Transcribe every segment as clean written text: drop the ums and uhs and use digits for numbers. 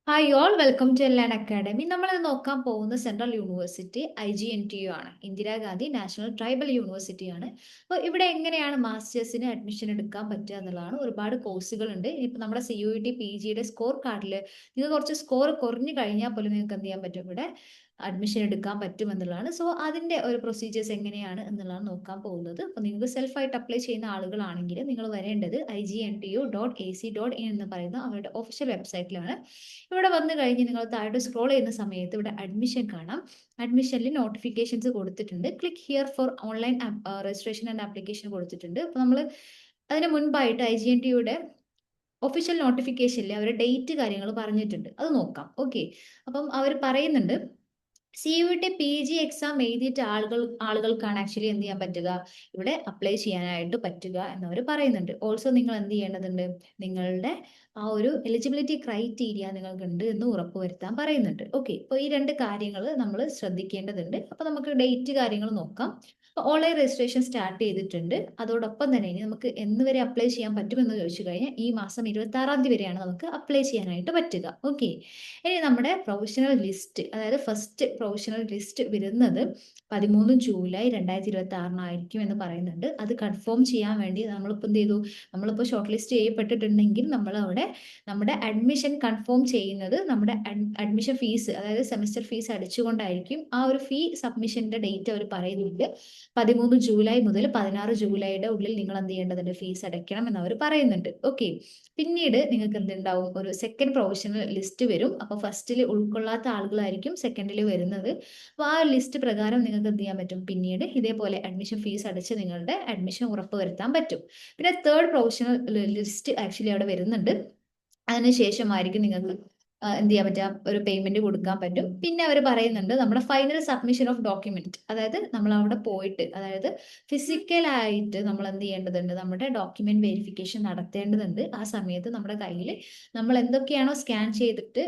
Hi all welcome to Elan academy. നമ്മൾ നോക്കാൻ പോകുന്ന സെൻട്രൽ യൂണിവേഴ്സിറ്റി IGNTU ആണ്, ഇന്ദിരാഗാന്ധി നാഷണൽ ട്രൈബൽ യൂണിവേഴ്സിറ്റി ആണ്. അപ്പോൾ ഇവിടെ എങ്ങനെയാണ് മാസ്റ്റേഴ്സിന് അഡ്മിഷൻ എടുക്കാൻ പറ്റുക എന്നുള്ളതാണ്. ഒരുപാട് കോഴ്സുകൾ ഉണ്ട്. ഇപ്പം നമ്മുടെ CUET PGയുടെ സ്കോർ കാർഡിൽ നിങ്ങൾക്ക് കുറച്ച് സ്കോർ കുറഞ്ഞു കഴിഞ്ഞാൽ പോലും നിങ്ങൾക്ക് എന്ത് ചെയ്യാൻ പറ്റും, ഇവിടെ അഡ്മിഷൻ എടുക്കാൻ പറ്റും എന്നുള്ളതാണ്. സോ അതിന്റെ ഒരു പ്രൊസീജിയേഴ്സ് എങ്ങനെയാണ് എന്നുള്ളതാണ് നോക്കാൻ പോകുന്നത്. അപ്പോൾ നിങ്ങൾക്ക് സെൽഫായിട്ട് അപ്ലൈ ചെയ്യുന്ന ആളുകളാണെങ്കിൽ നിങ്ങൾ വരേണ്ടത് IGNTU.ac.in എന്ന് പറയുന്ന അവരുടെ ഒഫീഷ്യൽ വെബ്സൈറ്റിലാണ്. ഇവിടെ വന്നു കഴിഞ്ഞ് നിങ്ങൾ താഴോട്ട് സ്ക്രോൾ ചെയ്യുന്ന സമയത്ത് ഇവിടെ അഡ്മിഷൻ കാണാം. അഡ്മിഷനിൽ നോട്ടിഫിക്കേഷൻസ് കൊടുത്തിട്ടുണ്ട്. Click here for online registration and application കൊടുത്തിട്ടുണ്ട്. അപ്പോൾ നമ്മൾ അതിന് മുൻപായിട്ട് IGNTUയുടെ ഒഫീഷ്യൽ നോട്ടിഫിക്കേഷനിൽ അവർ ഡേറ്റ് കാര്യങ്ങൾ പറഞ്ഞിട്ടുണ്ട്, അത് നോക്കാം. ഓക്കെ, അപ്പം അവർ പറയുന്നുണ്ട് CUET PG എക്സാം എഴുതിയിട്ട് ആളുകൾക്കാണ് ആക്ച്വലി എന്ത് ചെയ്യാൻ പറ്റുക, ഇവിടെ അപ്ലൈ ചെയ്യാനായിട്ട് പറ്റുക എന്നവർ പറയുന്നുണ്ട്. ഓൾസോ നിങ്ങൾ എന്ത് ചെയ്യേണ്ടതുണ്ട്, നിങ്ങളുടെ ആ ഒരു എലിജിബിലിറ്റി ക്രൈറ്റീരിയ നിങ്ങൾക്ക് ഉണ്ട് എന്ന് ഉറപ്പുവരുത്താൻ പറയുന്നുണ്ട്. ഓക്കെ, അപ്പോൾ ഈ രണ്ട് കാര്യങ്ങൾ നമ്മൾ ശ്രദ്ധിക്കേണ്ടതുണ്ട്. അപ്പോൾ നമുക്ക് ഡേറ്റ് കാര്യങ്ങൾ നോക്കാം. ഓൺലൈൻ രജിസ്ട്രേഷൻ സ്റ്റാർട്ട് ചെയ്തിട്ടുണ്ട്. അതോടൊപ്പം തന്നെ ഇനി നമുക്ക് എന്ന് വരെ അപ്ലൈ ചെയ്യാൻ പറ്റുമെന്ന് ചോദിച്ചു കഴിഞ്ഞാൽ ഈ മാസം 26 വരെയാണ് നമുക്ക് അപ്ലൈ ചെയ്യാനായിട്ട് പറ്റുക. ഓക്കെ, ഇനി നമ്മുടെ പ്രൊവിഷണൽ ലിസ്റ്റ്, അതായത് ഫസ്റ്റ് പ്രൊവിഷണൽ ലിസ്റ്റ് വരുന്നത് 13 ജൂലൈ 2026 എന്ന് പറയുന്നുണ്ട്. അത് കൺഫേം ചെയ്യാൻ വേണ്ടി നമ്മളിപ്പോൾ എന്ത് ചെയ്തു, നമ്മളിപ്പോൾ ഷോർട്ട് ലിസ്റ്റ് ചെയ്യപ്പെട്ടിട്ടുണ്ടെങ്കിൽ നമ്മൾ അവിടെ നമ്മുടെ അഡ്മിഷൻ കൺഫേം ചെയ്യുന്നത് നമ്മുടെ അഡ്മിഷൻ ഫീസ്, അതായത് സെമിസ്റ്റർ ഫീസ് അടിച്ചുകൊണ്ടായിരിക്കും. ആ ഒരു ഫീ സബ്മിഷന്റെ ഡേറ്റ് അവർ പറയുന്നുണ്ട് 13 ജൂലൈ മുതൽ 16 ജൂലൈയുടെ ഉള്ളിൽ നിങ്ങൾ എന്ത് ചെയ്യേണ്ടതുണ്ട്, ഫീസ് അടയ്ക്കണം എന്ന് അവർ പറയുന്നുണ്ട്. ഓക്കെ, പിന്നീട് നിങ്ങൾക്ക് എന്തുണ്ടാവും, ഒരു സെക്കൻഡ് പ്രൊവിഷണൽ ലിസ്റ്റ് വരും. അപ്പോൾ ഫസ്റ്റിൽ ഉൾക്കൊള്ളാത്ത ആളുകളായിരിക്കും സെക്കൻഡിൽ വരുന്നത്. അപ്പോൾ ആ ലിസ്റ്റ് പ്രകാരം നിങ്ങൾക്ക് എന്ത് ചെയ്യാൻ പറ്റും, പിന്നീട് ഇതേപോലെ അഡ്മിഷൻ ഫീസ് അടച്ച് നിങ്ങളുടെ അഡ്മിഷൻ ഉറപ്പുവരുത്താൻ പറ്റും. പിന്നെ തേർഡ് പ്രൊവിഷണൽ ലിസ്റ്റ് ആക്ച്വലി അവിടെ വരുന്നുണ്ട്. അതിനുശേഷമായിരിക്കും നിങ്ങൾക്ക് എന്ത് ചെയ്യാൻ പറ്റുക, ഒരു പേയ്മെന്റ് കൊടുക്കാൻ പറ്റും. പിന്നെ അവർ പറയുന്നുണ്ട് നമ്മുടെ ഫൈനൽ സബ്മിഷൻ ഓഫ് ഡോക്യുമെന്റ്, അതായത് നമ്മൾ അവിടെ പോയിട്ട്, അതായത് ഫിസിക്കലായിട്ട് നമ്മൾ എന്ത് ചെയ്യേണ്ടതുണ്ട്, നമ്മുടെ ഡോക്യുമെന്റ് വെരിഫിക്കേഷൻ നടത്തേണ്ടതുണ്ട്. ആ സമയത്ത് നമ്മുടെ കയ്യിൽ നമ്മൾ എന്തൊക്കെയാണോ സ്കാൻ ചെയ്തിട്ട്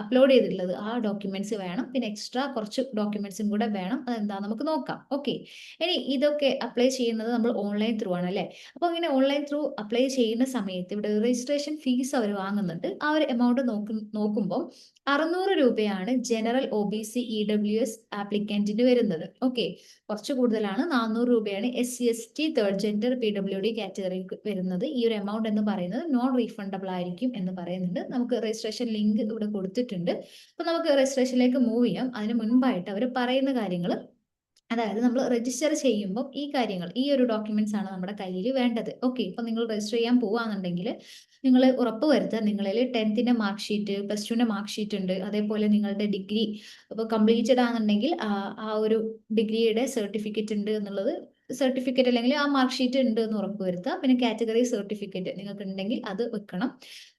അപ്ലോഡ് ചെയ്തിട്ടുള്ളത് ആ ഡോക്യുമെന്റ്സ് വേണം. പിന്നെ എക്സ്ട്രാ കുറച്ച് ഡോക്യുമെന്റ്സും കൂടെ വേണം. അതെന്താ നമുക്ക് നോക്കാം. ഓക്കെ, ഇനി ഇതൊക്കെ അപ്ലൈ ചെയ്യുന്നത് നമ്മൾ ഓൺലൈൻ ത്രൂ ആണ് അല്ലേ. അപ്പോൾ ഇങ്ങനെ ഓൺലൈൻ ത്രൂ അപ്ലൈ ചെയ്യുന്ന സമയത്ത് ഇവിടെ രജിസ്ട്രേഷൻ ഫീസ് അവർ വാങ്ങുന്നുണ്ട്. ആ ഒരു എമൗണ്ട് നോക്കുമ്പോൾ 600 രൂപയാണ് ജനറൽ OBC EWS ആപ്ലിക്കന്റിന് വരുന്നത്. ഓക്കെ, കുറച്ച് കൂടുതലാണ്. 400 രൂപയാണ് SC ST third gender PWD കാറ്റഗറിക്ക് വരുന്നത്. ഈ ഒരു എമൗണ്ട് എന്ന് പറയുന്നത് നോൺ റീഫണ്ടബിൾ ആയിരിക്കും എന്ന് പറയുന്നുണ്ട്. നമുക്ക് രജിസ്ട്രേഷൻ ലിങ്ക് ഇവിടെ കൊടുത്തിട്ടുണ്ട്. അപ്പൊ നമുക്ക് രജിസ്ട്രേഷനിലേക്ക് മൂവ് ചെയ്യാം. അതിന് മുൻപായിട്ട് അവർ പറയുന്ന കാര്യങ്ങൾ, അതായത് നമ്മൾ രജിസ്റ്റർ ചെയ്യുമ്പോൾ ഈ കാര്യങ്ങൾ, ഈ ഒരു ഡോക്യുമെന്റ്സ് ആണ് നമ്മുടെ കയ്യിൽ വേണ്ടത്. ഓക്കെ, ഇപ്പൊ നിങ്ങൾ രജിസ്റ്റർ ചെയ്യാൻ പോവുകയാണെന്നുണ്ടെങ്കിൽ നിങ്ങൾ ഉറപ്പ് വരുത്തുക നിങ്ങളിൽ 10th mark sheet, +2 mark sheet ഉണ്ട്. അതേപോലെ നിങ്ങളുടെ ഡിഗ്രി ഇപ്പോൾ കംപ്ലീറ്റഡ് ആണെന്നുണ്ടെങ്കിൽ ആ ഒരു ഡിഗ്രിയുടെ സർട്ടിഫിക്കറ്റ് ഉണ്ട് എന്നുള്ളത്, സർട്ടിഫിക്കറ്റ് അല്ലെങ്കിൽ ആ മാർക്ക് ഷീറ്റ് ഉണ്ട് എന്ന് ഉറപ്പ് വരുത്തുക. പിന്നെ കാറ്റഗറി സർട്ടിഫിക്കറ്റ് നിങ്ങൾക്ക് ഉണ്ടെങ്കിൽ അത് വെക്കണം.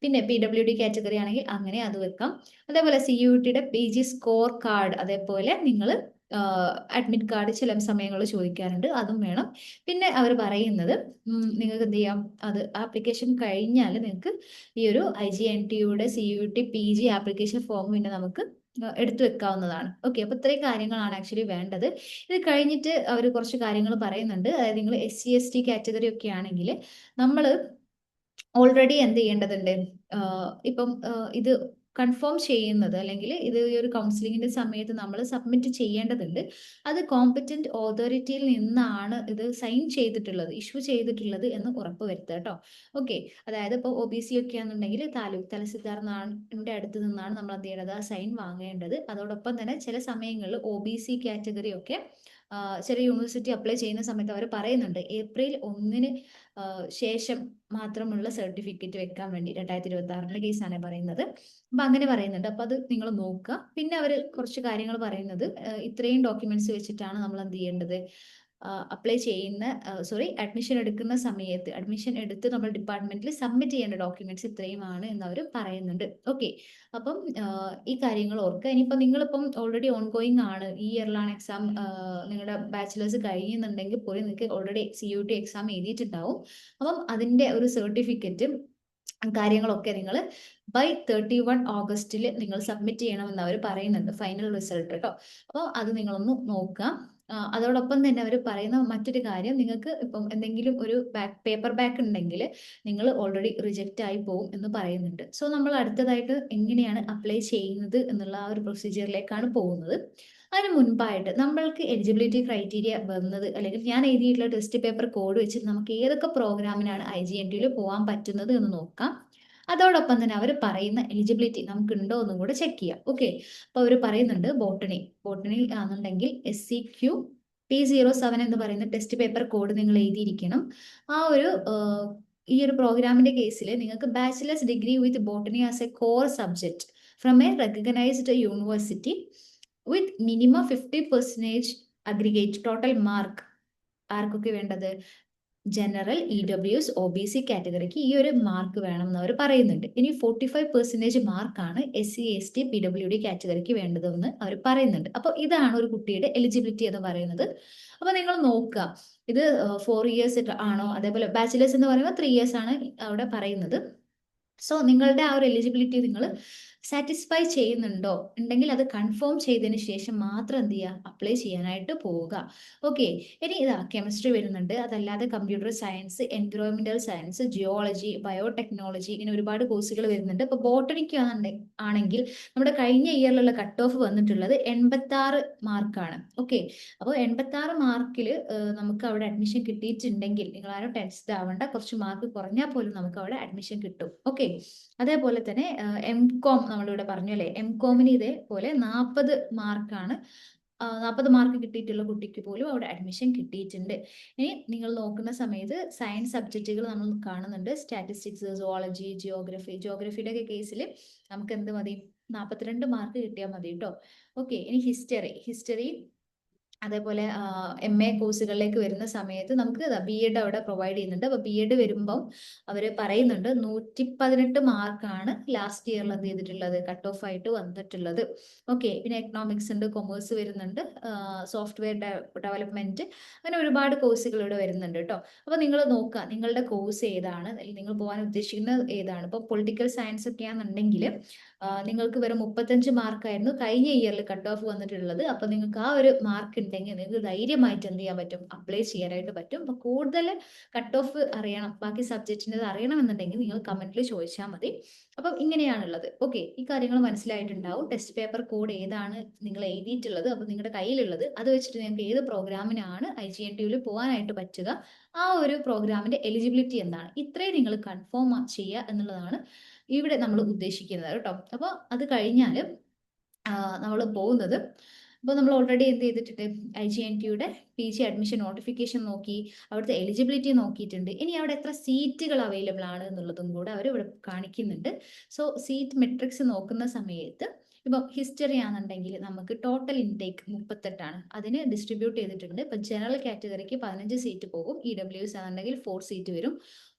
പിന്നെ PWD കാറ്റഗറി ആണെങ്കിൽ അങ്ങനെ അത് വെക്കാം. അതേപോലെ CUETയുടെ PG സ്കോർ കാർഡ്, അതേപോലെ നിങ്ങൾ അഡ്മിറ്റ് കാർഡ് ചില സമയങ്ങളിൽ ചോദിക്കാറുണ്ട്, അതും വേണം. പിന്നെ അവർ പറയുന്നത് നിങ്ങൾക്ക് എന്ത് ചെയ്യാം, അത് ആപ്ലിക്കേഷൻ കഴിഞ്ഞാൽ നിങ്ങൾക്ക് ഈ ഒരു IGNTUയുടെ CUET PG ആപ്ലിക്കേഷൻ ഫോം പിന്നെ നമുക്ക് എടുത്തു വെക്കാവുന്നതാണ്. ഓക്കെ, അപ്പൊ ഇത്രയും കാര്യങ്ങളാണ് ആക്ച്വലി വേണ്ടത്. ഇത് കഴിഞ്ഞിട്ട് അവർ കുറച്ച് കാര്യങ്ങൾ പറയുന്നുണ്ട്. അതായത് നിങ്ങൾ SC ST കാറ്റഗറി ഒക്കെ ആണെങ്കിൽ നമ്മൾ ഓൾറെഡി എന്ത് ചെയ്യേണ്ടതുണ്ട്, ഇപ്പം ഇത് കൺഫേം ചെയ്യുന്നത്, അല്ലെങ്കിൽ ഇത് ഈ ഒരു കൗൺസിലിങ്ങിന്റെ സമയത്ത് നമ്മൾ സബ്മിറ്റ് ചെയ്യേണ്ടതുണ്ട്. അത് കോമ്പറ്റന്റ് ഓതോറിറ്റിയിൽ നിന്നാണ് ഇത് സൈൻ ചെയ്തിട്ടുള്ളത്, ഇഷ്യൂ ചെയ്തിട്ടുള്ളത് എന്ന് ഉറപ്പ് വരുത്തുക കേട്ടോ. ഓക്കെ, അതായത് ഇപ്പോൾ OBC ഒക്കെ ആണെന്നുണ്ടെങ്കിൽ താലൂക്ക് തഹസിൽദാറിന്റെ അടുത്ത് നിന്നാണ് നമ്മൾ എന്ത് ചെയ്യേണ്ടത്, ആ സൈൻ വാങ്ങേണ്ടത്. അതോടൊപ്പം തന്നെ ചില സമയങ്ങളിൽ OBC കാറ്റഗറി ഒക്കെ ചില യൂണിവേഴ്സിറ്റി അപ്ലൈ ചെയ്യുന്ന സമയത്ത് അവർ പറയുന്നുണ്ട് ഏപ്രിൽ 1 ശേഷം മാത്രമുള്ള സർട്ടിഫിക്കറ്റ് വെക്കാൻ വേണ്ടി. 2026 കേസാണ് പറയുന്നത്. അപ്പൊ അങ്ങനെ പറയുന്നുണ്ട്. അപ്പൊ അത് നിങ്ങൾ നോക്കുക. പിന്നെ അവർ കുറച്ച് കാര്യങ്ങൾ പറയുന്നത്, ഇത്രയും ഡോക്യുമെന്റ്സ് വെച്ചിട്ടാണ് നമ്മൾ എന്ത് ചെയ്യേണ്ടത്, അപ്ലൈ ചെയ്യുന്ന, സോറി, അഡ്മിഷൻ എടുക്കുന്ന സമയത്ത്, അഡ്മിഷൻ എടുത്ത് നമ്മൾ ഡിപ്പാർട്ട്മെന്റിൽ സബ്മിറ്റ് ചെയ്യേണ്ട ഡോക്യുമെന്റ്സ് ഇത്രയുമാണ് എന്ന് അവർ പറയുന്നുണ്ട്. ഓക്കെ, അപ്പം ഈ കാര്യങ്ങൾ ഓർക്കുക. ഇനിയിപ്പോൾ നിങ്ങളിപ്പം ഓൾറെഡി ഓൺ ഗോയിങ് ആണ്, ഈ ഇയറിലാണ് എക്സാം, നിങ്ങളുടെ ബാച്ചിലേഴ്സ് കഴിയുന്നുണ്ടെങ്കിൽ പോലും നിങ്ങൾക്ക് ഓൾറെഡി CUET എക്സാം എഴുതിയിട്ടുണ്ടാവും. അപ്പം അതിന്റെ ഒരു സർട്ടിഫിക്കറ്റും കാര്യങ്ങളൊക്കെ നിങ്ങൾ ബൈ 31 ഓഗസ്റ്റിൽ നിങ്ങൾ സബ്മിറ്റ് ചെയ്യണമെന്ന് അവർ പറയുന്നുണ്ട്, ഫൈനൽ റിസൾട്ട് കേട്ടോ. അപ്പോൾ അത് നിങ്ങളൊന്ന് നോക്കുക. അതോടൊപ്പം തന്നെ അവർ പറയുന്ന മറ്റൊരു കാര്യം, നിങ്ങൾക്ക് ഇപ്പം എന്തെങ്കിലും ഒരു പേപ്പർ ബാക്ക് ഉണ്ടെങ്കിൽ നിങ്ങൾ ഓൾറെഡി റിജക്റ്റ് ആയി പോകും എന്ന് പറയുന്നുണ്ട്. സോ നമ്മൾ അടുത്തതായിട്ട് എങ്ങനെയാണ് അപ്ലൈ ചെയ്യുന്നത് എന്നുള്ള ആ ഒരു പ്രൊസീജിയറിലേക്കാണ് പോകുന്നത്. അതിന് മുൻപായിട്ട് നമ്മൾക്ക് എലിജിബിലിറ്റി ക്രൈറ്റീരിയ വന്നത്, അല്ലെങ്കിൽ ഞാൻ എഴുതിയിട്ടുള്ള ടെസ്റ്റ് പേപ്പർ കോഡ് വെച്ചിട്ട് നമുക്ക് ഏതൊക്കെ പ്രോഗ്രാമിനാണ് IGNTUയിൽ പോകാൻ പറ്റുന്നത് എന്ന് നോക്കാം. അതോടൊപ്പം തന്നെ അവർ പറയുന്ന എലിജിബിലിറ്റി നമുക്ക് ഉണ്ടോ എന്നും കൂടെ ചെക്ക് ചെയ്യാം. ഓക്കെ, അപ്പോൾ അവർ പറയുന്നുണ്ട് ബോട്ടണി ആണെന്നുണ്ടെങ്കിൽ SCQ-P07 എന്ന് പറയുന്ന ടെസ്റ്റ് പേപ്പർ കോഡ് നിങ്ങൾ എഴുതിയിരിക്കണം. ആ ഒരു ഈ ഒരു പ്രോഗ്രാമിന്റെ കേസിൽ നിങ്ങൾക്ക് bachelors degree with botany as a core subject from a recognised university with minimum 50% aggregate total mark. ആർക്കൊക്കെ വേണ്ടത്? ജനറൽ, EWS, OBC കാറ്റഗറിക്ക് ഈ ഒരു മാർക്ക് വേണം എന്ന് അവർ പറയുന്നുണ്ട്. ഇനി 45% മാർക്കാണ് SC, ST, PWD കാറ്റഗറിക്ക് വേണ്ടതെന്ന് അവർ പറയുന്നുണ്ട്. അപ്പോൾ ഇതാണ് ഒരു കുട്ടിയുടെ എലിജിബിലിറ്റി എന്ന് പറയുന്നത്. അപ്പോൾ നിങ്ങൾ നോക്കുക, ഇത് 4 ഇയേഴ്സ് ആണോ, അതേപോലെ ബാച്ചിലേഴ്സ് എന്ന് പറയുമ്പോൾ 3 ഇയേഴ്സ് ആണ് അവിടെ പറയുന്നത്. സോ നിങ്ങളുടെ ആ ഒരു എലിജിബിലിറ്റി നിങ്ങൾ സാറ്റിസ്ഫൈ ചെയ്യുന്നുണ്ടോ ഉണ്ടെങ്കിൽ അത് കൺഫേം ചെയ്തതിന് ശേഷം മാത്രം എന്ത് ചെയ്യുക, അപ്ലൈ ചെയ്യാനായിട്ട് പോവുക. ഓക്കെ, ഇനി ഇതാ കെമിസ്ട്രി വരുന്നുണ്ട്, അതല്ലാതെ computer science, environmental science, geology, biotechnology, ഇങ്ങനെ ഒരുപാട് കോഴ്സുകൾ വരുന്നുണ്ട്. ഇപ്പോൾ ബോട്ടണിക്ക് ആണെങ്കിൽ നമ്മുടെ കഴിഞ്ഞ ഇയറിലുള്ള കട്ട് ഓഫ് വന്നിട്ടുള്ളത് 86 മാർക്കാണ്. ഓക്കെ, അപ്പോൾ 86 മാർക്കിൽ നമുക്ക് അവിടെ അഡ്മിഷൻ കിട്ടിയിട്ടുണ്ടെങ്കിൽ നിങ്ങൾ ആരും ടെൻസ്ഡ് ആവേണ്ട, കുറച്ച് മാർക്ക് കുറഞ്ഞാൽ പോലും നമുക്ക് അവിടെ അഡ്മിഷൻ കിട്ടും. ഓക്കെ, അതേപോലെ തന്നെ MCOM നമ്മളിവിടെ പറഞ്ഞു അല്ലേ, MCOMന് ഇതേപോലെ 40 മാർക്കാണ്. 40 മാർക്ക് കിട്ടിയിട്ടുള്ള കുട്ടിക്ക് പോലും അവിടെ അഡ്മിഷൻ കിട്ടിയിട്ടുണ്ട്. ഇനി നിങ്ങൾ നോക്കുന്ന സമയത്ത് സയൻസ് സബ്ജക്റ്റുകൾ നമ്മൾ കാണുന്നുണ്ട്, സ്റ്റാറ്റിസ്റ്റിക്സ്, സുവോളജി, ജിയോഗ്രഫിയുടെ ഒക്കെ കേസിൽ നമുക്ക് എന്ത് മതി, 42 മാർക്ക് കിട്ടിയാൽ മതി കേട്ടോ. ഓക്കെ, ഇനി ഹിസ്റ്ററി അതേപോലെ MA കോഴ്സുകളിലേക്ക് വരുന്ന സമയത്ത് നമുക്ക് B.Ed അവിടെ പ്രൊവൈഡ് ചെയ്യുന്നുണ്ട്. അപ്പോൾ B.Ed വരുമ്പം അവർ പറയുന്നുണ്ട് 118 മാർക്കാണ് ലാസ്റ്റ് ഇയറിൽ എന്ത് ചെയ്തിട്ടുള്ളത്, കട്ട് ഓഫ് ആയിട്ട് വന്നിട്ടുള്ളത്. ഓക്കെ, പിന്നെ എക്കണോമിക്സ് ഉണ്ട്, കൊമേഴ്സ് വരുന്നുണ്ട്, സോഫ്റ്റ്വെയർ ഡെവലപ്മെന്റ്, അങ്ങനെ ഒരുപാട് കോഴ്സുകൾ ഇവിടെ വരുന്നുണ്ട് കേട്ടോ. അപ്പോൾ നിങ്ങൾ നോക്കുക നിങ്ങളുടെ കോഴ്സ് ഏതാണ്, അല്ലെങ്കിൽ നിങ്ങൾ പോകാൻ ഉദ്ദേശിക്കുന്നത് ഏതാണ്. ഇപ്പോൾ പൊളിറ്റിക്കൽ സയൻസ് ഒക്കെ ആണെന്നുണ്ടെങ്കിൽ നിങ്ങൾക്ക് വെറും 35 മാർക്കായിരുന്നു കഴിഞ്ഞ ഇയറിൽ കട്ട് ഓഫ് വന്നിട്ടുള്ളത്. അപ്പോൾ നിങ്ങൾക്ക് ആ ഒരു മാർക്ക് ഉണ്ടെങ്കിൽ നിങ്ങൾക്ക് ധൈര്യമായിട്ട് എന്ത് ചെയ്യാൻ പറ്റും, അപ്ലൈ ചെയ്യാനായിട്ട് പറ്റും. അപ്പോൾ കൂടുതൽ കട്ട് ഓഫ് അറിയണം, ബാക്കി സബ്ജക്റ്റിൻ്റെ അറിയണമെന്നുണ്ടെങ്കിൽ നിങ്ങൾ കമന്റിൽ ചോദിച്ചാൽ മതി. അപ്പം ഇങ്ങനെയാണുള്ളത്. ഓക്കെ, ഈ കാര്യങ്ങൾ മനസ്സിലായിട്ടുണ്ടാവും. ടെസ്റ്റ് പേപ്പർ കോഡ് ഏതാണ് നിങ്ങൾ എഴുതിയിട്ടുള്ളത്, അപ്പോൾ നിങ്ങളുടെ കയ്യിലുള്ളത് അത് വെച്ചിട്ട് നിങ്ങൾക്ക് ഏത് പ്രോഗ്രാമിനാണ് IGNTUയിൽ പോകാനായിട്ട് പറ്റുക, ആ ഒരു പ്രോഗ്രാമിന്റെ എലിജിബിലിറ്റി എന്താണ്, ഇത്രയും നിങ്ങൾ കൺഫേം ചെയ്യുക എന്നുള്ളതാണ് ഇവിടെ നമ്മൾ ഉദ്ദേശിക്കുന്നത് കേട്ടോ. അപ്പോൾ അത് കഴിഞ്ഞാൽ നമ്മൾ പോകുന്നത്, അപ്പോൾ നമ്മൾ ഓൾറെഡി എന്ത് ചെയ്തിട്ടുണ്ട്, IGNTUയുടെ PG അഡ്മിഷൻ നോട്ടിഫിക്കേഷൻ നോക്കി, അവിടുത്തെ എലിജിബിലിറ്റി നോക്കിയിട്ടുണ്ട്. ഇനി അവിടെ എത്ര സീറ്റുകൾ അവൈലബിൾ ആണ് എന്നുള്ളതും കൂടെ അവർ ഇവിടെ കാണിക്കുന്നുണ്ട്. സോ സീറ്റ് മെട്രിക്സ് നോക്കുന്ന സമയത്ത് ഇപ്പം ഹിസ്റ്ററി ആണെന്നുണ്ടെങ്കിൽ നമുക്ക് ടോട്ടൽ ഇൻടേക്ക് 38 അതിന് ഡിസ്ട്രിബ്യൂട്ട് ചെയ്തിട്ടുണ്ട്. ഇപ്പം ജനറൽ കാറ്റഗറിക്ക് 15 സീറ്റ് പോകും, EWS ആണെന്നുണ്ടെങ്കിൽ 4 സീറ്റ് വരും,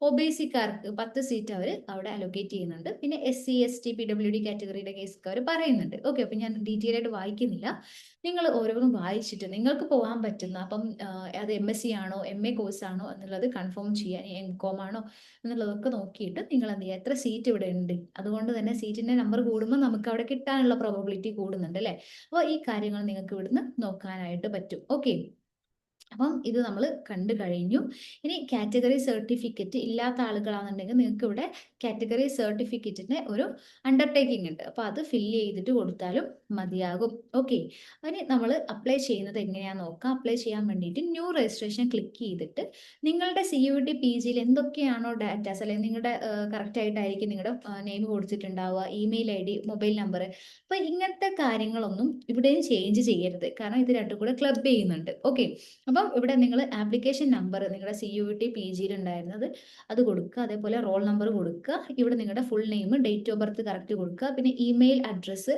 OBCക്കാർക്ക് 10 സീറ്റ് അവർ അവിടെ അലൊക്കേറ്റ് ചെയ്യുന്നുണ്ട്. പിന്നെ SC, ST, PWD കാറ്റഗറിയുടെ കേസൊക്കെ അവർ പറയുന്നുണ്ട്. ഓക്കെ, അപ്പം ഞാൻ ഡീറ്റെയിൽ ആയിട്ട് വായിക്കുന്നില്ല, നിങ്ങൾ ഓരോന്നും വായിച്ചിട്ട് നിങ്ങൾക്ക് പോകാൻ പറ്റുന്ന, അപ്പം അത് MSc ആണോ MA കോഴ്സ് ആണോ എന്നുള്ളത് കൺഫേം ചെയ്യാൻ, MCOM ആണോ എന്നുള്ളതൊക്കെ നോക്കിയിട്ട് നിങ്ങൾ എന്ത് ചെയ്യുക, എത്ര സീറ്റ് ഇവിടെ ഉണ്ട്, അതുകൊണ്ട് തന്നെ സീറ്റിന്റെ നമ്പർ കൂടുമ്പോൾ നമുക്ക് അവിടെ കിട്ടാനുള്ള പ്രോബബിലിറ്റി കൂടുന്നുണ്ട് അല്ലേ. അപ്പോൾ ഈ കാര്യങ്ങൾ നിങ്ങൾക്ക് ഇവിടുന്ന് നോക്കാനായിട്ട് പറ്റും. ഓക്കെ, അപ്പം ഇത് നമ്മൾ കണ്ടു കഴിഞ്ഞു. ഇനി കാറ്റഗറി സർട്ടിഫിക്കറ്റ് ഇല്ലാത്ത ആളുകളാണെന്നുണ്ടെങ്കിൽ നിങ്ങൾക്ക് ഇവിടെ കാറ്റഗറി സർട്ടിഫിക്കറ്റിന് ഒരു അണ്ടർടേക്കിംഗ് ഉണ്ട്, അപ്പോൾ അത് ഫില്ല് ചെയ്തിട്ട് കൊടുത്താലും മതിയാകും. ഓക്കെ, അതിന് നമ്മൾ അപ്ലൈ ചെയ്യുന്നത് എങ്ങനെയാണെന്ന് നോക്കാം. അപ്ലൈ ചെയ്യാൻ വേണ്ടിയിട്ട് ന്യൂ രജിസ്ട്രേഷൻ ക്ലിക്ക് ചെയ്തിട്ട് നിങ്ങളുടെ CUET PGയിൽ എന്തൊക്കെയാണോ ഡാറ്റാസ്, അല്ലെങ്കിൽ നിങ്ങളുടെ കറക്റ്റ് ആയിട്ടായിരിക്കും നിങ്ങളുടെ നെയിം കൊടുത്തിട്ടുണ്ടാവുക, ഇമെയിൽ ID, മൊബൈൽ നമ്പർ, അപ്പോൾ ഇങ്ങനത്തെ കാര്യങ്ങളൊന്നും ഇവിടെയും ചേഞ്ച് ചെയ്യരുത്, കാരണം ഇത് രണ്ടും കൂടെ ക്ലബ് ചെയ്യുന്നുണ്ട്. ഓക്കെ, അപ്പം ഇവിടെ നിങ്ങൾ ആപ്ലിക്കേഷൻ നമ്പർ നിങ്ങളുടെ CUET PGയിൽ ഉണ്ടായിരുന്നത് അത് കൊടുക്കുക, അതേപോലെ റോൾ നമ്പർ കൊടുക്കുക, ഇവിടെ നിങ്ങളുടെ full name, date of birth correct കൊടുക്കുക, പിന്നെ ഇമെയിൽ അഡ്രസ്സ്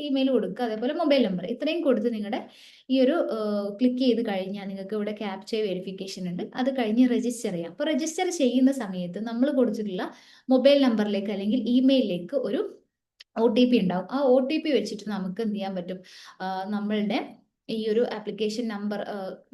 ഇമെയിൽ കൊടുക്കുക, അതേപോലെ മൊബൈൽ നമ്പർ, ഇത്രയും കൊടുത്ത് നിങ്ങളുടെ ഈ ഒരു ക്ലിക്ക് ചെയ്ത് കഴിഞ്ഞാൽ നിങ്ങൾക്ക് ഇവിടെ ക്യാപ്ച വെരിഫിക്കേഷൻ ഉണ്ട്, അത് കഴിഞ്ഞ് രജിസ്റ്റർ ചെയ്യാം. അപ്പോൾ രജിസ്റ്റർ ചെയ്യുന്ന സമയത്ത് നമ്മൾ കൊടുത്തിട്ടുള്ള മൊബൈൽ നമ്പറിലേക്ക് അല്ലെങ്കിൽ ഇമെയിലിലേക്ക് ഒരു OTP ഉണ്ടാവും. ആ OTP വെച്ചിട്ട് നമുക്ക് എന്ത് ചെയ്യാൻ പറ്റും, നമ്മളുടെ ഈ ഒരു ആപ്ലിക്കേഷൻ നമ്പർ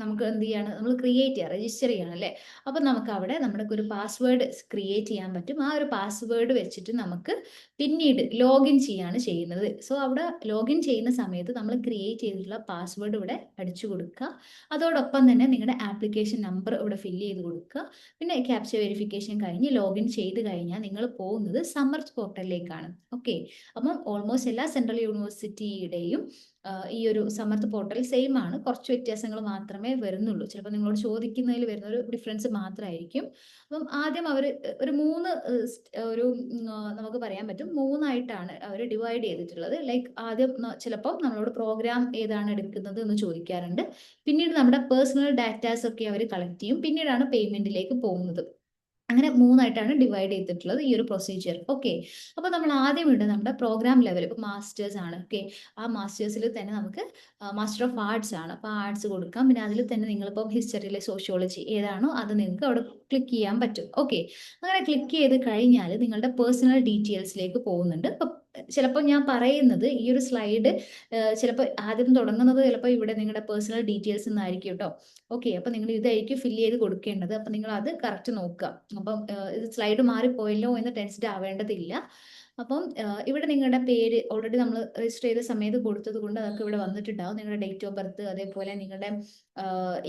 നമുക്ക് എന്ത് ചെയ്യാണ്, നമ്മൾ ക്രിയേറ്റ് ചെയ്യുക, രജിസ്റ്റർ ചെയ്യണം അല്ലേ. അപ്പം നമുക്ക് അവിടെ നമ്മുടെ ഒരു പാസ്വേഡ് ക്രിയേറ്റ് ചെയ്യാൻ പറ്റും. ആ ഒരു പാസ്വേഡ് വെച്ചിട്ട് നമുക്ക് പിന്നീട് ലോഗിൻ ചെയ്യാണ് ചെയ്യുന്നത്. സോ അവിടെ ലോഗിൻ ചെയ്യുന്ന സമയത്ത് നമ്മൾ ക്രിയേറ്റ് ചെയ്തിട്ടുള്ള പാസ്വേഡ് ഇവിടെ അടിച്ചു കൊടുക്കുക. അതോടൊപ്പം തന്നെ നിങ്ങളുടെ ആപ്ലിക്കേഷൻ നമ്പർ ഇവിടെ ഫില്ല് ചെയ്ത് കൊടുക്കുക. പിന്നെ ക്യാപ്ച വെരിഫിക്കേഷൻ കഴിഞ്ഞ് ലോഗിൻ ചെയ്ത് കഴിഞ്ഞാൽ നിങ്ങൾ പോകുന്നത് സമർത്ഥ് പോർട്ടലിലേക്കാണ്. ഓക്കെ, അപ്പം ഓൾമോസ്റ്റ് എല്ലാ സെൻട്രൽ യൂണിവേഴ്സിറ്റിയുടെയും ഈ ഒരു സമർത്ഥ് പോർട്ടൽ സെയിം ആണ്. കുറച്ച് വ്യത്യാസങ്ങൾ മാത്രമേ വരുന്നുള്ളൂ. ചിലപ്പോൾ നിങ്ങളോട് ചോദിക്കുന്നതിൽ വരുന്ന ഒരു ഡിഫറൻസ് മാത്രമായിരിക്കും. അപ്പം ആദ്യം അവർ ഒരു നമുക്ക് പറയാൻ പറ്റും മൂന്നായിട്ടാണ് അവർ ഡിവൈഡ് ചെയ്തിട്ടുള്ളത്. ലൈക്ക് ആദ്യം ചിലപ്പോൾ നമ്മളോട് പ്രോഗ്രാം ഏതാണ് എടുക്കുന്നത് എന്ന് ചോദിക്കാറുണ്ട്. പിന്നീട് നമ്മുടെ പേഴ്സണൽ ഡാറ്റാസ് ഒക്കെ അവർ കളക്ട് ചെയ്യും. പിന്നീടാണ് പേയ്മെന്റിലേക്ക് പോകുന്നത്. അങ്ങനെ മൂന്നായിട്ടാണ് ഡിവൈഡ് ചെയ്തിട്ടുള്ളത് ഈ ഒരു പ്രൊസീജിയർ. ഓക്കെ, അപ്പോൾ നമ്മൾ ആദ്യം ഇവിടെ നമ്മുടെ പ്രോഗ്രാം ലെവൽ ഇപ്പോൾ മാസ്റ്റേഴ്സ് ആണ്. ഓക്കെ, ആ മാസ്റ്റേഴ്സിൽ തന്നെ നമുക്ക് മാസ്റ്റർ ഓഫ് ആർട്സ് ആണ്. അപ്പോൾ ആർട്സ് കൊടുക്കാം. പിന്നെ അതിൽ തന്നെ നിങ്ങളിപ്പോൾ ഹിസ്റ്ററിയിലെ സോഷ്യോളജി ഏതാണോ അത് നിങ്ങൾക്ക് അവിടെ ക്ലിക്ക് ചെയ്യാൻ പറ്റും. ഓക്കെ, അങ്ങനെ ക്ലിക്ക് ചെയ്ത് കഴിഞ്ഞാൽ നിങ്ങളുടെ പേഴ്സണൽ ഡീറ്റെയിൽസിലേക്ക് പോകുന്നുണ്ട്. അപ്പം ചിലപ്പോൾ ഞാൻ പറയുന്നത് ഈ ഒരു സ്ലൈഡ് ചിലപ്പോൾ ആദ്യം തുടങ്ങുന്നത് ചിലപ്പോൾ ഇവിടെ നിങ്ങളുടെ പേഴ്സണൽ ഡീറ്റെയിൽസ് എന്നായിരിക്കും കേട്ടോ. ഓക്കെ, അപ്പം നിങ്ങൾ ഇതായിരിക്കും ഫില്ല് ചെയ്ത് കൊടുക്കേണ്ടത്. അപ്പം നിങ്ങൾ അത് കറക്റ്റ് നോക്കുക. അപ്പം ഇത് സ്ലൈഡ് മാറിപ്പോയല്ലോ എന്ന് ടെൻഷൻ ആവേണ്ടതില്ല. അപ്പം ഇവിടെ നിങ്ങളുടെ പേര് ഓൾറെഡി നമ്മൾ രജിസ്റ്റർ ചെയ്ത സമയത്ത് കൊടുത്തത് കൊണ്ട് അതൊക്കെ ഇവിടെ വന്നിട്ടുണ്ടാവും. നിങ്ങളുടെ ഡേറ്റ് ഓഫ് ബർത്ത്, അതേപോലെ നിങ്ങളുടെ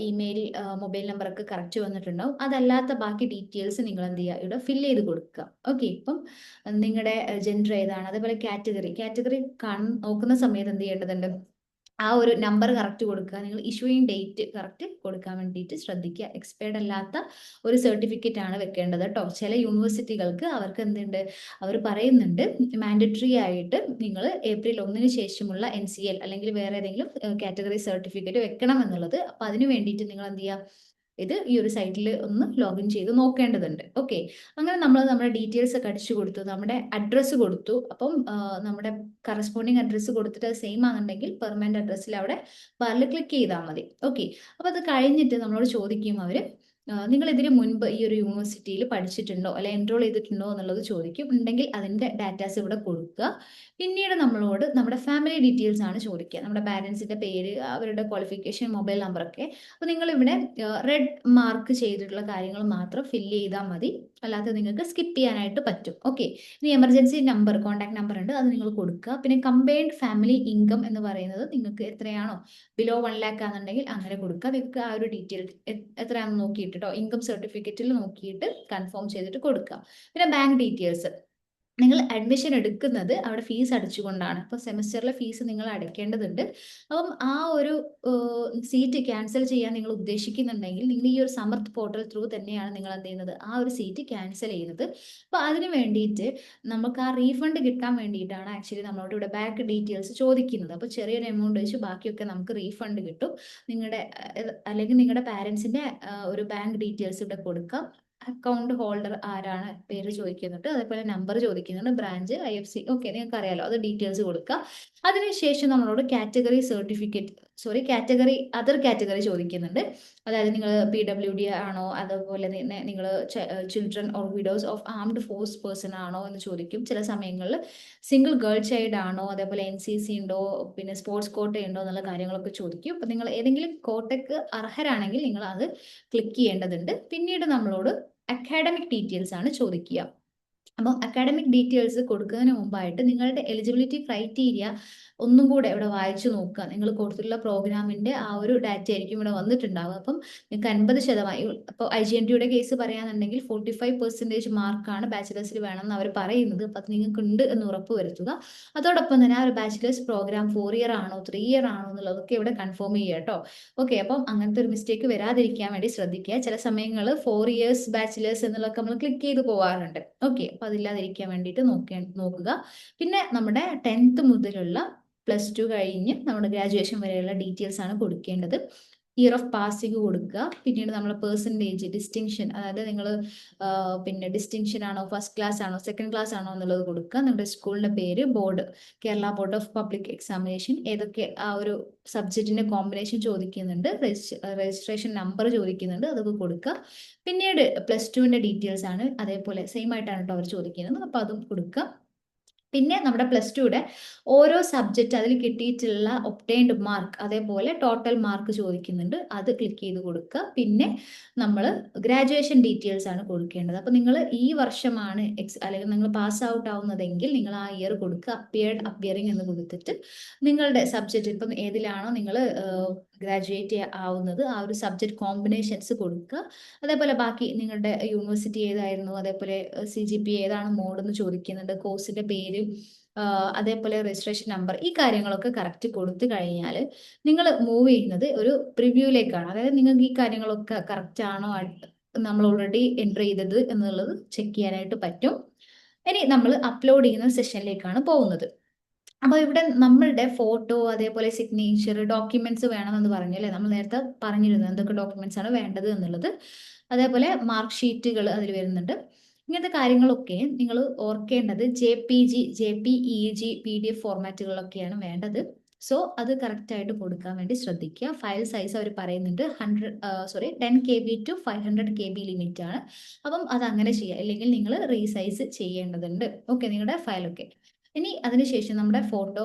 ഇമെയിൽ, മൊബൈൽ നമ്പർ ഒക്കെ കറക്റ്റ് വന്നിട്ടുണ്ടാവും. അതല്ലാത്ത ബാക്കി ഡീറ്റെയിൽസ് നിങ്ങൾ എന്ത് ചെയ്യുക, ഇവിടെ ഫില്ല് ചെയ്ത് കൊടുക്കുക. ഓക്കെ, ഇപ്പം നിങ്ങളുടെ ജെൻഡർ ഏതാണ്, അതേപോലെ കാറ്റഗറി നോക്കുന്ന സമയത്ത് എന്ത് ചെയ്യേണ്ടതുണ്ട്, ആ ഒരു നമ്പർ കറക്റ്റ് കൊടുക്കുക. നിങ്ങൾ ഇഷ്യൂയിങ് ഡേറ്റ് കറക്റ്റ് കൊടുക്കാൻ വേണ്ടിയിട്ട് ശ്രദ്ധിക്കുക. എക്സ്പയർഡ് അല്ലാത്ത ഒരു സർട്ടിഫിക്കറ്റ് ആണ് വെക്കേണ്ടത് കേട്ടോ. ചില യൂണിവേഴ്സിറ്റികൾക്ക് അവർക്ക് എന്തുണ്ട്, അവർ പറയുന്നുണ്ട് മാൻഡറ്ററി ആയിട്ട് നിങ്ങൾ April 1 ശേഷമുള്ള NCL അല്ലെങ്കിൽ വേറെ ഏതെങ്കിലും കാറ്റഗറി സർട്ടിഫിക്കറ്റ് വെക്കണം എന്നുള്ളത്. അപ്പം അതിന് വേണ്ടിയിട്ട് നിങ്ങൾ എന്ത് ചെയ്യുക, ഇത് ഈ ഒരു സൈറ്റിൽ ഒന്ന് ലോഗിൻ ചെയ്ത് നോക്കേണ്ടതുണ്ട്. ഓക്കെ, അങ്ങനെ നമ്മൾ നമ്മുടെ ഡീറ്റെയിൽസ് ഒക്കെ അടിച്ചു കൊടുത്തു, നമ്മുടെ അഡ്രസ്സ് കൊടുത്തു. അപ്പം നമ്മുടെ കറസ്പോണ്ടിങ് അഡ്രസ്സ് കൊടുത്തിട്ട് അത് സെയിം ആണെന്നുണ്ടെങ്കിൽ പെർമനന്റ് അഡ്രസ്സിൽ അവിടെ ബാറിൽ ക്ലിക്ക് ചെയ്താൽ മതി. ഓക്കെ, അപ്പോൾ അത് കഴിഞ്ഞിട്ട് നമ്മളോട് ചോദിക്കും അവർ, നിങ്ങൾ ഇതിന് മുൻപ് ഈ ഒരു യൂണിവേഴ്സിറ്റിയിൽ പഠിച്ചിട്ടുണ്ടോ അല്ലെ എൻറോൾ ചെയ്തിട്ടുണ്ടോ എന്നുള്ളത് ചോദിക്കും. ഉണ്ടെങ്കിൽ അതിൻ്റെ ഡാറ്റാസ് ഇവിടെ കൊടുക്കുക. പിന്നീട് നമ്മളോട് നമ്മുടെ ഫാമിലി ഡീറ്റെയിൽസ് ആണ് ചോദിക്കുക. നമ്മുടെ പാരൻസിൻ്റെ പേര്, അവരുടെ ക്വാളിഫിക്കേഷൻ, മൊബൈൽ നമ്പറൊക്കെ. അപ്പോൾ നിങ്ങളിവിടെ റെഡ് മാർക്ക് ചെയ്തിട്ടുള്ള കാര്യങ്ങൾ മാത്രം ഫില്ല് ചെയ്താൽ മതി. അല്ലാതെ നിങ്ങൾക്ക് സ്കിപ്പ് ചെയ്യാനായിട്ട് പറ്റും. ഓക്കെ, ഇനി എമർജൻസി നമ്പർ, കോൺടാക്ട് നമ്പർ ഉണ്ട്, അത് നിങ്ങൾ കൊടുക്കുക. പിന്നെ കമ്പൈൻഡ് ഫാമിലി ഇൻകം എന്ന് പറയുന്നത് നിങ്ങൾക്ക് എത്രയാണോ, ബിലോ 1 lakh ആണെന്നുണ്ടെങ്കിൽ അങ്ങനെ കൊടുക്കുക. നിങ്ങൾക്ക് ആ ഒരു ഡീറ്റെയിൽ എത്രയാണെന്ന് നോക്കിയിട്ട് കേട്ടോ, ഇൻകം സർട്ടിഫിക്കറ്റിൽ നോക്കിയിട്ട് കൺഫേം ചെയ്തിട്ട് കൊടുക്കുക. പിന്നെ ബാങ്ക് ഡീറ്റെയിൽസ്, നിങ്ങൾ അഡ്മിഷൻ എടുക്കുന്നത് അവിടെ ഫീസ് അടച്ചുകൊണ്ടാണ്. അപ്പോൾ സെമിസ്റ്ററിലെ ഫീസ് നിങ്ങൾ അടയ്ക്കേണ്ടതുണ്ട്. അപ്പം ആ ഒരു സീറ്റ് ക്യാൻസൽ ചെയ്യാൻ നിങ്ങൾ ഉദ്ദേശിക്കുന്നുണ്ടെങ്കിൽ നിങ്ങൾ ഈ ഒരു സമർത്ഥ് പോർട്ടൽ ത്രൂ തന്നെയാണ് നിങ്ങൾ എന്ത് ചെയ്യുന്നത്, ആ ഒരു സീറ്റ് ക്യാൻസൽ ചെയ്യുന്നത്. അപ്പോൾ അതിന് വേണ്ടിയിട്ട് നമുക്ക് ആ റീഫണ്ട് കിട്ടാൻ വേണ്ടിയിട്ടാണ് ആക്ച്വലി നമ്മളോട് ഇവിടെ ബാങ്ക് ഡീറ്റെയിൽസ് ചോദിക്കുന്നത്. അപ്പോൾ ചെറിയൊരു എമൗണ്ട് വെച്ച് ബാക്കിയൊക്കെ നമുക്ക് റീഫണ്ട് കിട്ടും. നിങ്ങളുടെ അല്ലെങ്കിൽ നിങ്ങളുടെ പാരൻസിൻ്റെ ഒരു ബാങ്ക് ഡീറ്റെയിൽസ് ഇവിടെ കൊടുക്കാം. അക്കൗണ്ട് ഹോൾഡർ ആരാണ്, പേര് ചോദിക്കുന്നുണ്ട്, അതേപോലെ നമ്പർ ചോദിക്കുന്നുണ്ട്, ബ്രാഞ്ച്, IFC. ഓക്കെ, നിങ്ങൾക്ക് അറിയാലോ, അത് ഡീറ്റെയിൽസ് കൊടുക്കുക. അതിനുശേഷം നമ്മളോട് അതർ കാറ്റഗറി ചോദിക്കുന്നുണ്ട്. അതായത് നിങ്ങൾ PWD ആണോ, അതുപോലെ തന്നെ നിങ്ങൾ children or widows of armed force person ആണോ എന്ന് ചോദിക്കും. ചില സമയങ്ങളിൽ സിംഗിൾ ഗേൾ ചൈൽഡ് ആണോ, അതേപോലെ NCC ഉണ്ടോ, പിന്നെ സ്പോർട്സ് കോട്ട ഉണ്ടോ എന്നുള്ള കാര്യങ്ങളൊക്കെ ചോദിക്കും. അപ്പം നിങ്ങൾ ഏതെങ്കിലും കോട്ടയ്ക്ക് അർഹരാണെങ്കിൽ നിങ്ങൾ അത് ക്ലിക്ക് ചെയ്യേണ്ടതുണ്ട്. പിന്നീട് നമ്മളോട് അക്കാഡമിക് ഡീറ്റെയിൽസ് ആണ് ചോദിക്കുക. അപ്പം അക്കാഡമിക് ഡീറ്റെയിൽസ് കൊടുക്കുന്നതിന് മുമ്പായിട്ട് നിങ്ങളുടെ എലിജിബിലിറ്റി ക്രൈറ്റീരിയ ഒന്നും കൂടെ ഇവിടെ വായിച്ചു നോക്കുക. നിങ്ങൾ കൊടുത്തിട്ടുള്ള പ്രോഗ്രാമിൻ്റെ ആ ഒരു ഡാറ്റ ആയിരിക്കും ഇവിടെ വന്നിട്ടുണ്ടാവുക. അപ്പം നിങ്ങൾക്ക് 50%, അപ്പോൾ IGNTയുടെ കേസ് പറയുകയാണെന്നുണ്ടെങ്കിൽ 45% മാർക്കാണ് ബാച്ചിലേഴ്സിൽ വേണമെന്ന് അവർ പറയുന്നത്. അപ്പം അത് നിങ്ങൾക്ക് ഉണ്ട് എന്ന് ഉറപ്പ് വരുത്തുക. അതോടൊപ്പം തന്നെ ആ ഒരു ബാച്ചിലേഴ്സ് പ്രോഗ്രാം 4 year ആണോ 3 year ആണോ എന്നുള്ളതൊക്കെ ഇവിടെ കൺഫേം ചെയ്യുക കേട്ടോ. ഓക്കെ, അപ്പം അങ്ങനത്തെ ഒരു മിസ്റ്റേക്ക് വരാതിരിക്കാൻ വേണ്ടി ശ്രദ്ധിക്കുക. ചില സമയങ്ങളിൽ 4 years ബാച്ചിലേഴ്സ് എന്നുള്ളതൊക്കെ നമ്മൾ ക്ലിക്ക് ചെയ്ത് പോകാറുണ്ട്. ഓക്കെ, അപ്പോൾ അതില്ലാതിരിക്കാൻ വേണ്ടിയിട്ട് നോക്കുക. പിന്നെ നമ്മുടെ 10th മുതലുള്ള +2 കഴിഞ്ഞ് നമ്മുടെ ഗ്രാജുവേഷൻ വരെയുള്ള ഡീറ്റെയിൽസ് ആണ് കൊടുക്കേണ്ടത്. ഇയർ ഓഫ് പാസിംഗ് കൊടുക്കുക. പിന്നീട് നമ്മൾ പെർസെൻറ്റേജ്, ഡിസ്റ്റിങ്ഷൻ, അതായത് നിങ്ങൾ പിന്നെ ഡിസ്റ്റിങ്ഷൻ ആണോ, ഫസ്റ്റ് ക്ലാസ് ആണോ, സെക്കൻഡ് ക്ലാസ് ആണോ എന്നുള്ളത് കൊടുക്കുക. നിങ്ങളുടെ സ്കൂളിൻ്റെ പേര്, board, Kerala board of public examination, ഏതൊക്കെ ആ ഒരു സബ്ജക്റ്റിൻ്റെ കോമ്പിനേഷൻ ചോദിക്കുന്നുണ്ട്, രജിസ്ട്രേഷൻ നമ്പർ ചോദിക്കുന്നുണ്ട്, അതൊക്കെ കൊടുക്കുക. പിന്നീട് +2ൻ്റെ ഡീറ്റെയിൽസ് ആണ്, അതേപോലെ സെയിം ആയിട്ടാണ് കേട്ടോ അവർ ചോദിക്കുന്നത്. അപ്പോൾ അതും കൊടുക്കുക. പിന്നെ നമ്മുടെ പ്ലസ് ടുയുടെ ഓരോ സബ്ജക്റ്റ് അതിൽ കിട്ടിയിട്ടുള്ള ഒപ്റ്റൈൻഡ് മാർക്ക് അതേപോലെ ടോട്ടൽ മാർക്ക് ചോദിക്കുന്നുണ്ട്, അത് ക്ലിക്ക് ചെയ്ത് കൊടുക്കുക. പിന്നെ നമ്മൾ ഗ്രാജുവേഷൻ ഡീറ്റെയിൽസ് ആണ് കൊടുക്കേണ്ടത്. അപ്പോൾ നിങ്ങൾ ഈ വർഷമാണ് അല്ലെങ്കിൽ നിങ്ങൾ പാസ് ഔട്ട് ആവുന്നതെങ്കിൽ നിങ്ങൾ ആ ഇയർ കൊടുക്കുക, അപ്പിയറിംഗ് എന്ന് കൊടുത്തിട്ട് നിങ്ങളുടെ സബ്ജക്റ്റ് ഇപ്പം ഏതിലാണോ നിങ്ങൾ ഗ്രാജുവേറ്റ് ആവുന്നത് ആ ഒരു സബ്ജക്റ്റ് കോമ്പിനേഷൻസ് കൊടുക്കുക. അതേപോലെ ബാക്കി നിങ്ങളുടെ യൂണിവേഴ്സിറ്റി ഏതായിരുന്നു, അതേപോലെ CGPA ഏതാണ് മോഡ് എന്ന് ചോദിക്കുന്നുണ്ട്, കോഴ്സിന്റെ പേര്, അതേപോലെ രജിസ്ട്രേഷൻ നമ്പർ, ഈ കാര്യങ്ങളൊക്കെ കറക്റ്റ് കൊടുത്തു കഴിഞ്ഞാൽ നിങ്ങൾ മൂവ് ചെയ്യുന്നത് ഒരു പ്രിവ്യൂയിലേക്കാണ്. അതായത് നിങ്ങൾക്ക് ഈ കാര്യങ്ങളൊക്കെ കറക്റ്റ് ആണോ നമ്മൾ ഓൾറെഡി എൻ്റർ ചെയ്തത് എന്നുള്ളത് ചെക്ക് ചെയ്യാനായിട്ട് പറ്റും. ഇനി നമ്മൾ അപ്ലോഡ് ചെയ്യുന്ന സെഷനിലേക്കാണ് പോകുന്നത്. അപ്പോൾ ഇവിടെ നമ്മളുടെ ഫോട്ടോ അതേപോലെ സിഗ്നേച്ചർ ഡോക്യുമെന്റ്സ് വേണമെന്ന് പറഞ്ഞു അല്ലേ, നമ്മൾ നേരത്തെ പറഞ്ഞിരുന്നു എന്തൊക്കെ ഡോക്യുമെന്റ്സ് ആണ് വേണ്ടത് എന്നുള്ളത്. അതേപോലെ മാർക്ക് ഷീറ്റുകൾ അതിൽ വരുന്നുണ്ട്. ഇങ്ങനത്തെ കാര്യങ്ങളൊക്കെ നിങ്ങൾ ഓർക്കേണ്ടത് JPEG PDF ഫോർമാറ്റുകളൊക്കെയാണ് വേണ്ടത്. സോ അത് കറക്റ്റ് ആയിട്ട് കൊടുക്കാൻ വേണ്ടി ശ്രദ്ധിക്കുക. ഫയൽ സൈസ് അവർ പറയുന്നുണ്ട് 10 KB to 500 KB ലിമിറ്റ് ആണ്. അപ്പം അത് അങ്ങനെ ചെയ്യുക, അല്ലെങ്കിൽ നിങ്ങൾ റീസൈസ് ചെയ്യേണ്ടതുണ്ട്. ഓക്കെ, നിങ്ങളുടെ ഫയലൊക്കെ. ഇനി അതിനുശേഷം നമ്മുടെ ഫോട്ടോ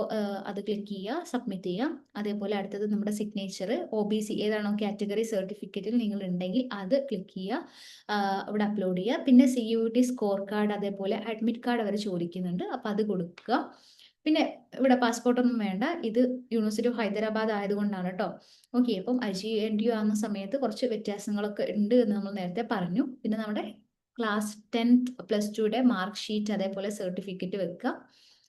അത് ക്ലിക്ക് ചെയ്യുക, സബ്മിറ്റ് ചെയ്യുക. അതേപോലെ അടുത്തത് നമ്മുടെ സിഗ്നേച്ചർ, OBC ഏതാണോ കാറ്റഗറി സർട്ടിഫിക്കറ്റിൽ നിങ്ങൾ ഉണ്ടെങ്കിൽ അത് ക്ലിക്ക് ചെയ്യുക, ഇവിടെ അപ്ലോഡ് ചെയ്യുക. പിന്നെ CUET സ്കോർ കാർഡ് അതേപോലെ അഡ്മിറ്റ് കാർഡ് അവർ ചോദിക്കുന്നുണ്ട്, അപ്പം അത് കൊടുക്കുക. പിന്നെ ഇവിടെ പാസ്പോർട്ടൊന്നും വേണ്ട, ഇത് യൂണിവേഴ്സിറ്റി ഓഫ് ഹൈദരാബാദ് ആയതുകൊണ്ടാണ് കേട്ടോ. ഓക്കെ, അപ്പം IGNTU ആകുന്ന സമയത്ത് കുറച്ച് വ്യത്യാസങ്ങളൊക്കെ ഉണ്ട് എന്ന് നമ്മൾ നേരത്തെ പറഞ്ഞു. പിന്നെ നമ്മുടെ ക്ലാസ് 10th പ്ലസ് ടുയുടെ മാർക്ക് ഷീറ്റ് അതേപോലെ സർട്ടിഫിക്കറ്റ് വെക്കുക.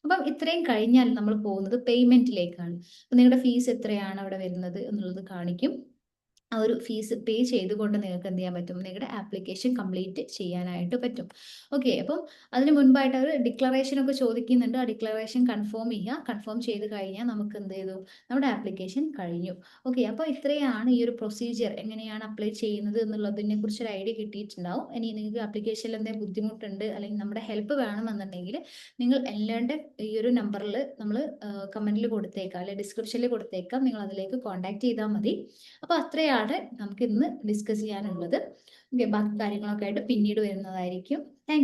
അപ്പം ഇത്രയും കഴിഞ്ഞാൽ നമ്മൾ പോകുന്നത് പേയ്മെന്റിലേക്കാണ്. അപ്പം നിങ്ങളുടെ ഫീസ് എത്രയാണ് അവിടെ വരുന്നത് എന്നുള്ളത് കാണിക്കും. ആ ഒരു ഫീസ് പേ ചെയ്തുകൊണ്ട് നിങ്ങൾക്ക് എന്ത് ചെയ്യാൻ പറ്റും, നിങ്ങളുടെ ആപ്ലിക്കേഷൻ കംപ്ലീറ്റ് ചെയ്യാനായിട്ട് പറ്റും. ഓക്കെ, അപ്പം അതിന് മുൻപായിട്ട് അവർ ഡിക്ലറേഷൻ ഒക്കെ ചോദിക്കുന്നുണ്ട്. ആ ഡിക്ലറേഷൻ കൺഫേം ചെയ്യുക. കൺഫേം ചെയ്ത് കഴിഞ്ഞാൽ നമുക്ക് എന്ത് ചെയ്തു, നമ്മുടെ ആപ്ലിക്കേഷൻ കഴിഞ്ഞു. ഓക്കെ, അപ്പോൾ ഇത്രയാണ് ഈ ഒരു പ്രൊസീജിയർ, എങ്ങനെയാണ് അപ്ലൈ ചെയ്യുന്നത് എന്നുള്ളതിനെ കുറിച്ച് ഒരു ഐഡിയ കിട്ടിയിട്ടുണ്ടാവും. ഇനി നിങ്ങൾക്ക് ആപ്ലിക്കേഷനിൽ എന്തെങ്കിലും ബുദ്ധിമുട്ടുണ്ട് അല്ലെങ്കിൽ നമ്മുടെ ഹെൽപ്പ് വേണമെന്നുണ്ടെങ്കിൽ നിങ്ങൾ എല്ലാവരുടെ ഈ ഒരു നമ്പറിൽ നമ്മൾ കമന്റിൽ കൊടുത്തേക്കാം അല്ലെങ്കിൽ ഡിസ്ക്രിപ്ഷനിൽ കൊടുത്തേക്കാം, നിങ്ങൾ അതിലേക്ക് കോൺടാക്ട് ചെയ്താൽ മതി. അപ്പോൾ അത്രയാണ് നമുക്ക് ഇന്ന് ഡിസ്കസ് ചെയ്യാനുള്ളത്. ബാക്കി കാര്യങ്ങളൊക്കെ ആയിട്ട് പിന്നീട് വരുന്നതായിരിക്കും. താങ്ക്